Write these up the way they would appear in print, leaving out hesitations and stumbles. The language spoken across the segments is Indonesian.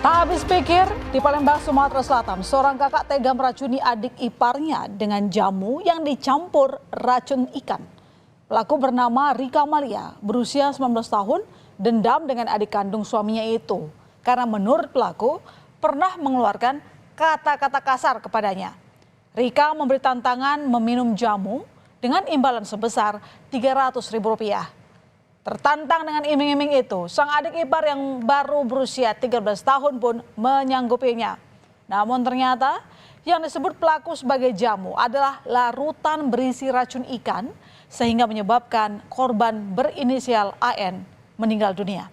Tak habis pikir, di Palembang, Sumatera Selatan, seorang kakak tega meracuni adik iparnya dengan jamu yang dicampur racun ikan. Pelaku bernama Rika Malia, berusia 19 tahun, dendam dengan adik kandung suaminya itu. Karena menurut pelaku, pernah mengeluarkan kata-kata kasar kepadanya. Rika memberi tantangan meminum jamu dengan imbalan sebesar Rp300.000. Tertantang dengan iming-iming itu, sang adik ipar yang baru berusia 13 tahun pun menyanggupinya. Namun ternyata yang disebut pelaku sebagai jamu adalah larutan berisi racun ikan sehingga menyebabkan korban berinisial AN meninggal dunia.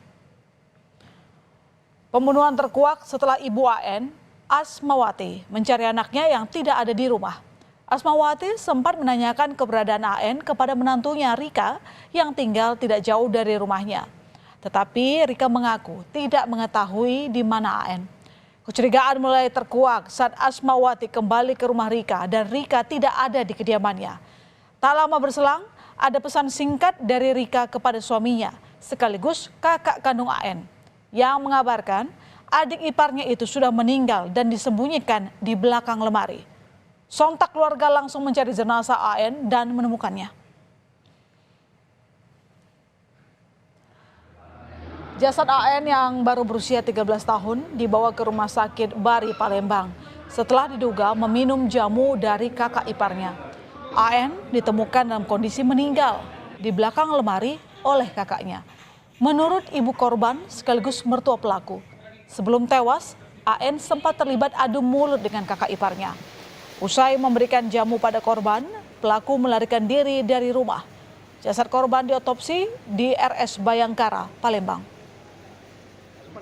Pembunuhan terkuak setelah ibu AN, Asmawati, mencari anaknya yang tidak ada di rumah. Asmawati sempat menanyakan keberadaan AN kepada menantunya Rika yang tinggal tidak jauh dari rumahnya. Tetapi Rika mengaku tidak mengetahui di mana AN. Kecurigaan mulai terkuak saat Asmawati kembali ke rumah Rika dan Rika tidak ada di kediamannya. Tak lama berselang, ada pesan singkat dari Rika kepada suaminya sekaligus kakak kandung AN yang mengabarkan adik iparnya itu sudah meninggal dan disembunyikan di belakang lemari. Sontak keluarga langsung mencari jenazah AN dan menemukannya. Jasad AN yang baru berusia 13 tahun dibawa ke rumah sakit Bari Palembang setelah diduga meminum jamu dari kakak iparnya. AN ditemukan dalam kondisi meninggal di belakang lemari oleh kakaknya. Menurut ibu korban sekaligus mertua pelaku, sebelum tewas, AN sempat terlibat adu mulut dengan kakak iparnya. Usai memberikan jamu pada korban, pelaku melarikan diri dari rumah. Jasad korban diotopsi di RS Bayangkara, Palembang.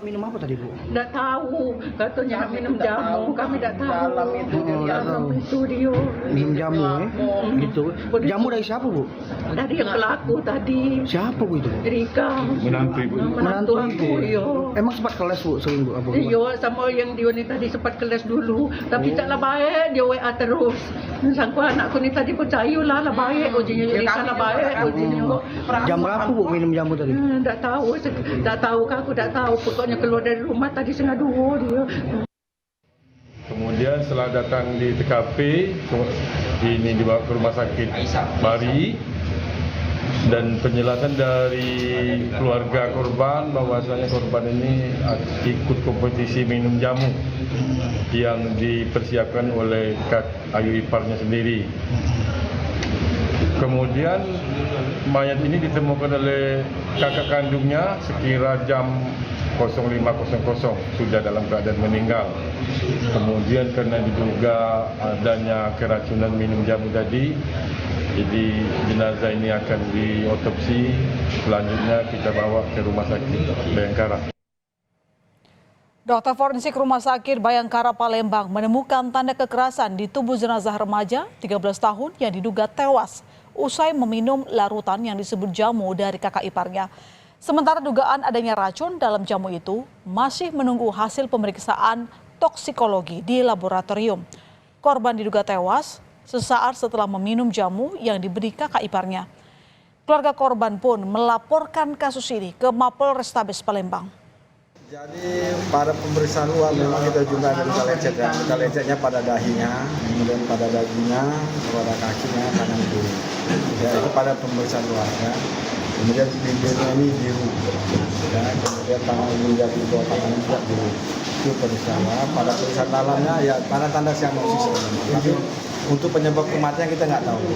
Minum apa tadi, Bu? Tidak tahu, katanya minum jamu, kami tidak tahu. Dalam itu dia. Minum jamu, gitu. Jamu dari siapa, Bu? Dari yang pelaku tadi. Siapa, Bu, itu? Rika. Menantu aku, iya. Emang sempat keles, Bu, sering, Bu? Iya, sama yang dia ni tadi sempat keles dulu. Tapi taklah baik, dia WA terus. Sangku anakku ni tadi percaya lah baik. Ujinya Rika lah baik. Jam berapa, Bu, minum jamu tadi? Tak tahu, tak tahu, aku tak tahu. Pokoknya keluar dari rumah tadi 1:30 dia. Kemudian setelah datang di TKP, ini dibawa ke rumah sakit Bari dan penjelasan dari keluarga korban bahwasanya korban ini ikut kompetisi minum jamu yang dipersiapkan oleh ayu iparnya sendiri. Kemudian mayat ini ditemukan oleh kakak kandungnya sekira jam 05.00 sudah dalam keadaan meninggal. Kemudian karena diduga adanya keracunan minum jamu tadi, jadi jenazah ini akan diotopsi. Selanjutnya kita bawa ke rumah sakit Bayangkara. Dokter forensik Rumah Sakit Bayangkara Palembang menemukan tanda kekerasan di tubuh jenazah remaja 13 tahun yang diduga tewas usai meminum larutan yang disebut jamu dari kakak iparnya. Sementara dugaan adanya racun dalam jamu itu masih menunggu hasil pemeriksaan toksikologi di laboratorium. Korban diduga tewas sesaat setelah meminum jamu yang diberi kakak iparnya. Keluarga korban pun melaporkan kasus ini ke Mapolrestabes Palembang. Jadi pada pemeriksaan luar memang kita juga ada luka lecet ya. Luka lecetnya pada dahinya, kemudian pada dagunya, pada kakinya, kanan kiri. Ya, itu pada pemeriksaan luar ya. Kemudian bibirnya ini biru, ya, kemudian tangan juga di bawah tangan juga biru. Itu pemeriksaan luar. Pada pemeriksaan dalamnya ya tanda-tanda sianosis. Tapi untuk penyebab kematian kita nggak tahu.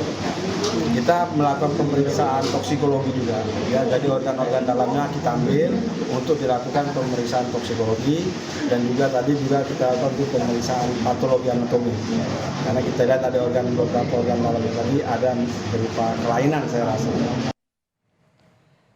Kita melakukan pemeriksaan toksikologi juga, ya. Jadi organ-organ dalamnya kita ambil untuk dilakukan pemeriksaan toksikologi dan juga tadi juga kita lakukan pemeriksaan patologi anatomi. Karena kita lihat ada beberapa organ dalamnya tadi ada berupa kelainan saya rasa.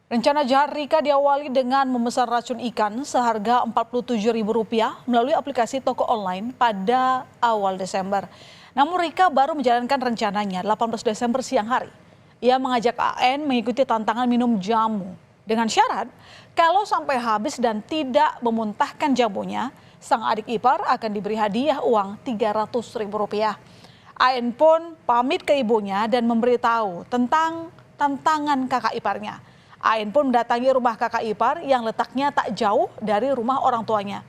Rencana jahat Rika diawali dengan memesan racun ikan seharga Rp47.000 melalui aplikasi toko online pada awal Desember. Namun Rika baru menjalankan rencananya 18 Desember siang hari. Ia mengajak AN mengikuti tantangan minum jamu dengan syarat kalau sampai habis dan tidak memuntahkan jamunya, sang adik ipar akan diberi hadiah uang Rp300.000. AN pun pamit ke ibunya dan memberitahu tentang tantangan kakak iparnya. AN pun mendatangi rumah kakak ipar yang letaknya tak jauh dari rumah orang tuanya.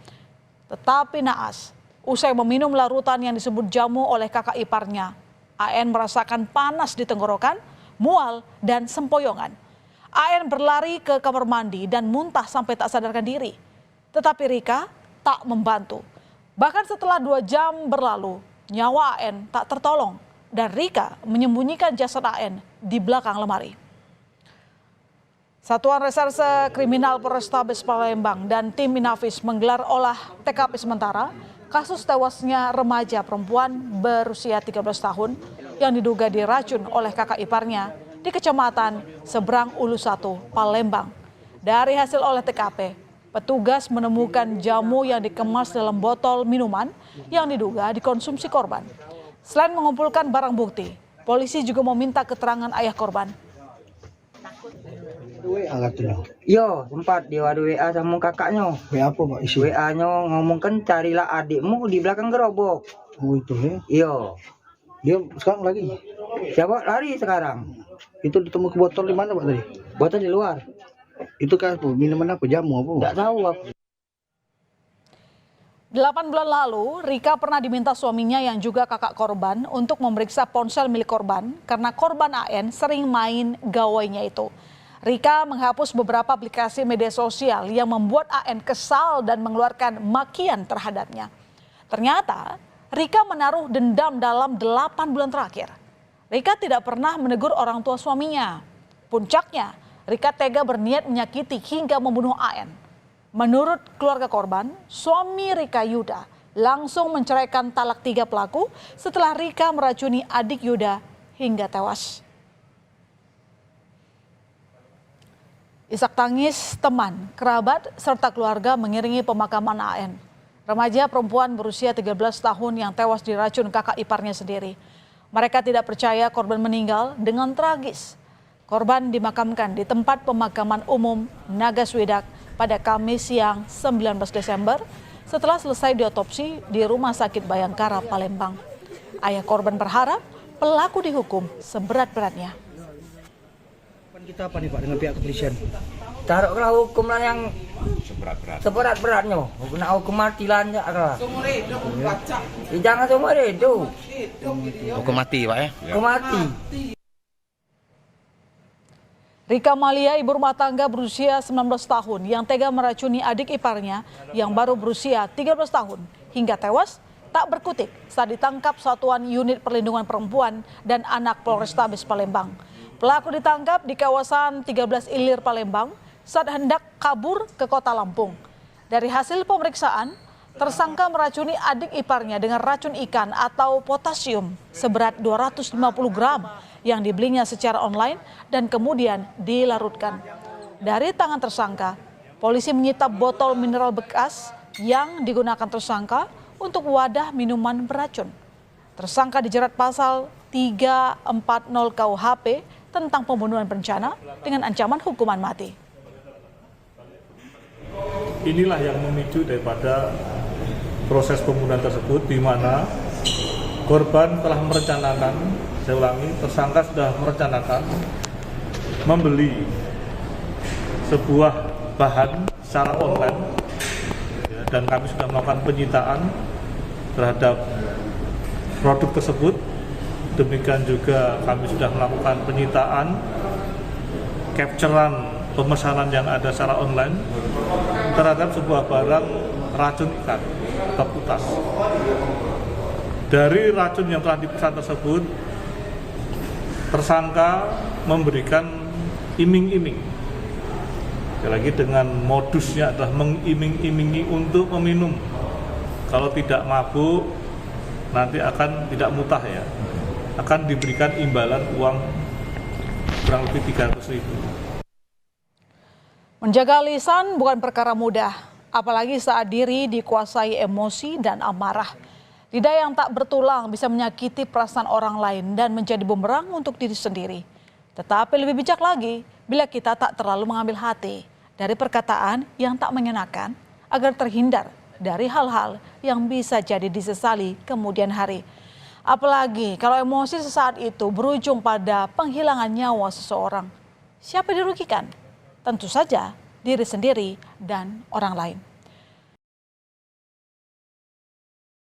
Tetapi naas, usai meminum larutan yang disebut jamu oleh kakak iparnya, AN merasakan panas di tenggorokan, mual, dan sempoyongan. AN berlari ke kamar mandi dan muntah sampai tak sadarkan diri. Tetapi Rika tak membantu. Bahkan setelah 2 jam berlalu, nyawa AN tak tertolong dan Rika menyembunyikan jasad AN di belakang lemari. Satuan Reserse Kriminal Polrestabes Palembang dan tim Inafis menggelar olah TKP sementara kasus tewasnya remaja perempuan berusia 13 tahun yang diduga diracun oleh kakak iparnya di Kecamatan Seberang Ulu 1, Palembang. Dari hasil olah TKP, petugas menemukan jamu yang dikemas dalam botol minuman yang diduga dikonsumsi korban. Selain mengumpulkan barang bukti, polisi juga meminta keterangan ayah korban. Yo, sempat dia ada WA sama kakaknya. WA apa Pak isi? WA-nya ngomongkan carilah adikmu di belakang gerobak. Oh itu ya. Iya. Dia sekarang lagi. Siapa lari sekarang? Itu ditemu ke botol di mana Pak tadi? Botol di luar. Itu kan apa? Minuman apa? Jamu apa? Enggak tahu aku. 8 bulan lalu, Rika pernah diminta suaminya yang juga kakak korban untuk memeriksa ponsel milik korban karena korban AN sering main gawainya itu. Rika menghapus beberapa aplikasi media sosial yang membuat AN kesal dan mengeluarkan makian terhadapnya. Ternyata, Rika menaruh dendam dalam 8 bulan terakhir. Rika tidak pernah menegur orang tua suaminya. Puncaknya, Rika tega berniat menyakiti hingga membunuh AN. Menurut keluarga korban, suami Rika Yuda langsung menceraikan talak 3 pelaku setelah Rika meracuni adik Yuda hingga tewas. Isak tangis teman, kerabat, serta keluarga mengiringi pemakaman AN. Remaja perempuan berusia 13 tahun yang tewas diracun kakak iparnya sendiri. Mereka tidak percaya korban meninggal dengan tragis. Korban dimakamkan di tempat pemakaman umum Nagaswidak pada Kamis siang 19 Desember setelah selesai diotopsi di Rumah Sakit Bayangkara, Palembang. Ayah korban berharap pelaku dihukum seberat-beratnya. Kita apa nih Pak dengan pihak kepolisian? Taruhlah hukum lah yang seberat-beratnya. Nak hukum mati lah enggak lah. Jangan seumur hidup. Hukum mati Pak ya? Hukum mati. Rika Malia, ibu rumah tangga berusia 19 tahun yang tega meracuni adik iparnya yang baru berusia 13 tahun hingga tewas, tak berkutik saat ditangkap Satuan Unit Perlindungan Perempuan dan Anak Polrestabes Palembang. Pelaku ditangkap di kawasan 13 Ilir Palembang saat hendak kabur ke Kota Lampung. Dari hasil pemeriksaan, tersangka meracuni adik iparnya dengan racun ikan atau potasium seberat 250 gram yang dibelinya secara online dan kemudian dilarutkan. Dari tangan tersangka, polisi menyita botol mineral bekas yang digunakan tersangka untuk wadah minuman beracun. Tersangka dijerat pasal 340 KUHP tentang pembunuhan berencana dengan ancaman hukuman mati. Inilah yang memicu daripada proses pembunuhan tersebut, di mana korban telah merencanakan, saya ulangi, tersangka sudah merencanakan membeli sebuah bahan secara online, dan kami sudah melakukan penyitaan terhadap produk tersebut. Demikian juga kami sudah melakukan penyitaan capturean pemesanan yang ada secara online terhadap sebuah barang racun ikan atau putas. Dari racun yang telah dipesan tersebut, tersangka memberikan iming-iming. Sekali lagi, dengan modusnya adalah mengiming-imingi untuk meminum. Kalau tidak mabuk, nanti akan tidak mutah ya. Akan diberikan imbalan uang kurang lebih 300.000. Menjaga lisan bukan perkara mudah, apalagi saat diri dikuasai emosi dan amarah. Lidah yang tak bertulang bisa menyakiti perasaan orang lain dan menjadi bumerang untuk diri sendiri. Tetapi lebih bijak lagi bila kita tak terlalu mengambil hati dari perkataan yang tak mengenakan agar terhindar dari hal-hal yang bisa jadi disesali kemudian hari. Apalagi kalau emosi sesaat itu berujung pada penghilangan nyawa seseorang. Siapa dirugikan? Tentu saja diri sendiri dan orang lain.